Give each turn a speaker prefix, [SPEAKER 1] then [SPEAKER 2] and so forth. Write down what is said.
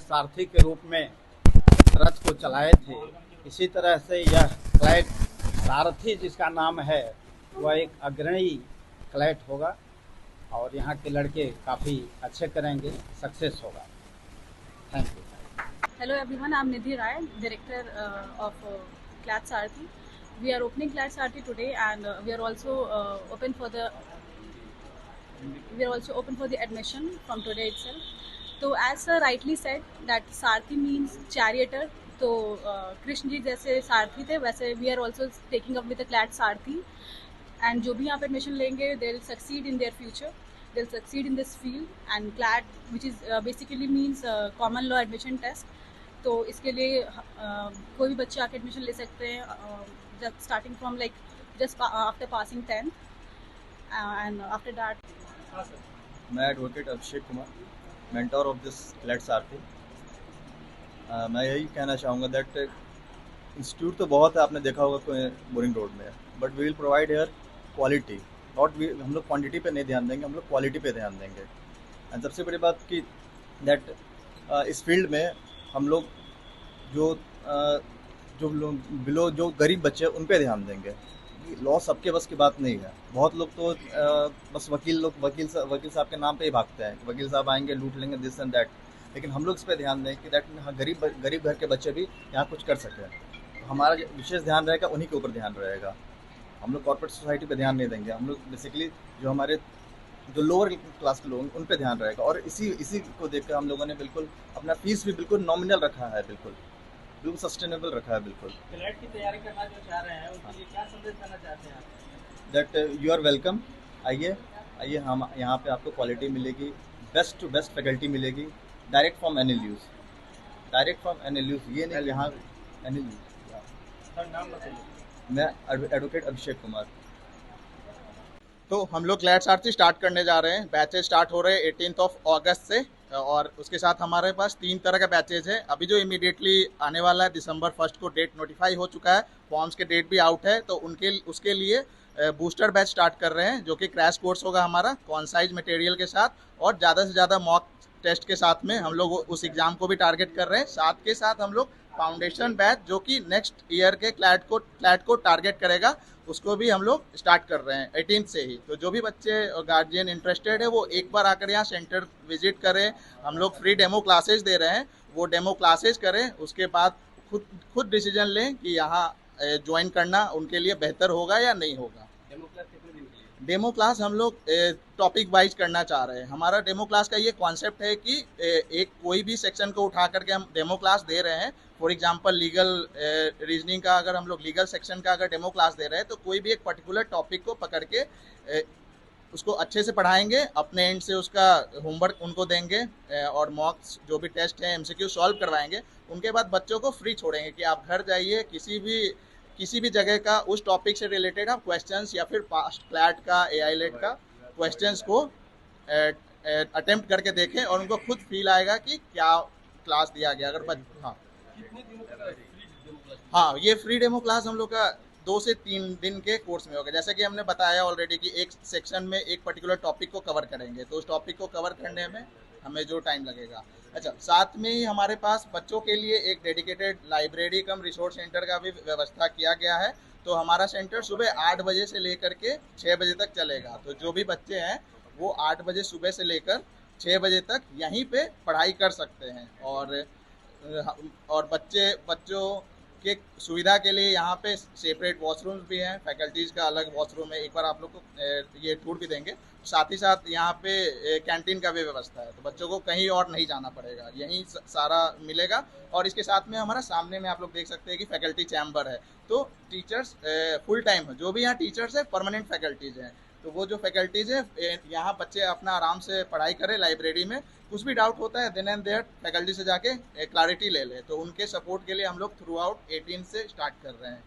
[SPEAKER 1] सारथी के रूप में रथ को चलाए थे, इसी तरह से यह क्लैट सारथी जिसका नाम है वह एक अग्रणी क्लैट होगा और यहाँ के लड़के काफ़ी अच्छे करेंगे, सक्सेस होगा। Thank you.
[SPEAKER 2] Hello everyone, I'm Nidhi Rai, director of CLAT Sarthi. We are opening CLAT Sarthi today, and we are also open for the admission from today itself. So as sir rightly said that Sarthi means charioteer. तो कृष्ण जी जैसे सारथी थे वैसे we are also taking up with the CLAT Sarthi, and जो भी यहाँ पे admission लेंगे they will succeed in their future. They'll succeed in this field, and CLAT, which is basically means common law admission test. तो इसके लिए कोई भी बच्चे आके एडमिशन ले सकते हैं जब starting from like just after passing 10th and after that.
[SPEAKER 3] मैं advocate Abhishek Kumar, mentor of this CLAT Saarthi. मैं यही कहना चाहूँगा दैट इंस्टीट्यूट तो बहुत है, आपने देखा होगा बोरिंग रोड में, but we will provide here quality. हम लोग क्वांटिटी पे नहीं ध्यान देंगे, हम लोग क्वालिटी पे ध्यान देंगे। एंड सबसे बड़ी बात कि दैट इस फील्ड में हम लोग जो जो गरीब बच्चे हैं उन पे ध्यान देंगे। लॉ सबके बस की बात नहीं है। बहुत लोग तो बस वकील साहब के नाम पे ही भागते हैं, वकील साहब आएंगे लूट लेंगे दिस एंड दैट, लेकिन हम लोग इस पे ध्यान दें कि दैट गरीब घर के बच्चे भी यहाँ कुछ कर सकें। तो हमारा विशेष ध्यान रहेगा, उन्हीं के ऊपर ध्यान रहेगा। हम लोग कॉर्पोरेट सोसाइटी पे ध्यान नहीं देंगे, हम लोग बेसिकली जो लोअर क्लास के लोग उन पे ध्यान रहेगा। और इसी को देखकर हम लोगों ने बिल्कुल अपना फीस भी बिल्कुल नॉमिनल रखा है, बिल्कुल सस्टेनेबल रखा है। बिल्कुल
[SPEAKER 4] क्लैट की तैयारी करना जो चाह रहे हैं उनके लिए क्या संदेश देना चाहते हैं?
[SPEAKER 3] That you are welcome. आइए हम यहाँ पे आपको क्वालिटी मिलेगी, बेस्ट टू बेस्ट फैकल्टी मिलेगी, डायरेक्ट फ्रॉम एनएलयूज। ये नहीं यहाँ एनएलयूज।
[SPEAKER 4] सर नाम बताइए।
[SPEAKER 3] मैं एडवोकेट अभिषेक कुमार।
[SPEAKER 5] तो हम लोग क्लैट सारथी स्टार्ट करने जा रहे हैं। बैचेज स्टार्ट हो रहे हैं 18 अगस्त से, और उसके साथ हमारे पास 3 तरह का बैचेज है। अभी जो इमीडिएटली आने वाला है दिसंबर 1 को डेट नोटिफाई हो चुका है, फॉर्म्स के डेट भी आउट है, तो उसके लिए बूस्टर बैच स्टार्ट कर रहे हैं, जो कि क्रैश कोर्स होगा हमारा कॉन्साइज मटेरियल के साथ, और ज़्यादा से ज़्यादा मॉक टेस्ट के साथ में हम लोग उस एग्ज़ाम को भी टारगेट कर रहे हैं। साथ के साथ हम लोग फाउंडेशन बैच, जो कि नेक्स्ट ईयर के क्लैट को टारगेट करेगा, उसको भी हम लोग स्टार्ट कर रहे हैं 18 से ही। तो जो भी बच्चे और गार्जियन इंटरेस्टेड है वो एक बार आकर यहाँ सेंटर विजिट करें। हम लोग फ्री डेमो क्लासेज दे रहे हैं, वो डेमो क्लासेज करें, उसके बाद खुद डिसीजन लें कि यहाँ ज्वाइन करना उनके लिए बेहतर होगा या नहीं होगा। डेमो क्लास हम लोग टॉपिक वाइज करना चाह रहे हैं। हमारा डेमो क्लास का ये कॉन्सेप्ट है कि एक कोई भी सेक्शन को उठा करके हम डेमो क्लास दे रहे हैं। फॉर एग्जांपल लीगल रीजनिंग का अगर हम लोग लीगल सेक्शन का अगर डेमो क्लास दे रहे हैं, तो कोई भी एक पर्टिकुलर टॉपिक को पकड़ के उसको अच्छे से पढ़ाएंगे, अपने एंड से उसका होमवर्क उनको देंगे, और मॉक्स जो भी टेस्ट हैं MCQ सॉल्व करवाएंगे। उनके बाद बच्चों को फ्री छोड़ेंगे कि आप घर जाइए, किसी भी जगह का उस टॉपिक से रिलेटेड आप क्वेश्चंस या फिर पास्ट क्लैट का AI लेट का क्वेश्चंस को अटेम्प्ट करके देखें, और उनको खुद फील आएगा कि क्या क्लास दिया गया। अगर हाँ, ये फ्री डेमो क्लास हम लोग का 2 से 3 दिन के कोर्स में होगा। जैसे कि हमने बताया ऑलरेडी कि एक सेक्शन में एक पर्टिकुलर टॉपिक को कवर करेंगे, तो उस टॉपिक को कवर करने में हमें जो टाइम लगेगा। अच्छा, साथ में ही हमारे पास बच्चों के लिए एक डेडिकेटेड लाइब्रेरी कम रिसोर्स सेंटर का भी व्यवस्था किया गया है। तो हमारा सेंटर सुबह 8 बजे से लेकर के 6 बजे तक चलेगा। तो जो भी बच्चे हैं वो 8 बजे सुबह से लेकर 6 बजे तक यहीं पे पढ़ाई कर सकते हैं। और बच्चों के सुविधा के लिए यहाँ पे सेपरेट वॉशरूम्स भी हैं, फैकल्टीज़ का अलग वॉशरूम है, एक बार आप लोग को ये टूर भी देंगे। साथ ही साथ यहाँ पे कैंटीन का भी व्यवस्था है, तो बच्चों को कहीं और नहीं जाना पड़ेगा, यहीं सारा मिलेगा। और इसके साथ में हमारा सामने में आप लोग देख सकते हैं कि फैकल्टी चैम्बर है। तो टीचर्स फुल टाइम है, जो भी यहाँ टीचर्स है परमानेंट फैकल्टीज़ हैं। तो वो जो फैकल्टीज़ है यहाँ बच्चे अपना आराम से पढ़ाई करें लाइब्रेरी में। कुछ भी डाउट होता है देन एंड देयर फैकल्टी से जाके क्लैरिटी ले लें। तो उनके सपोर्ट के लिए हम लोग थ्रू आउट 18 से स्टार्ट कर रहे हैं।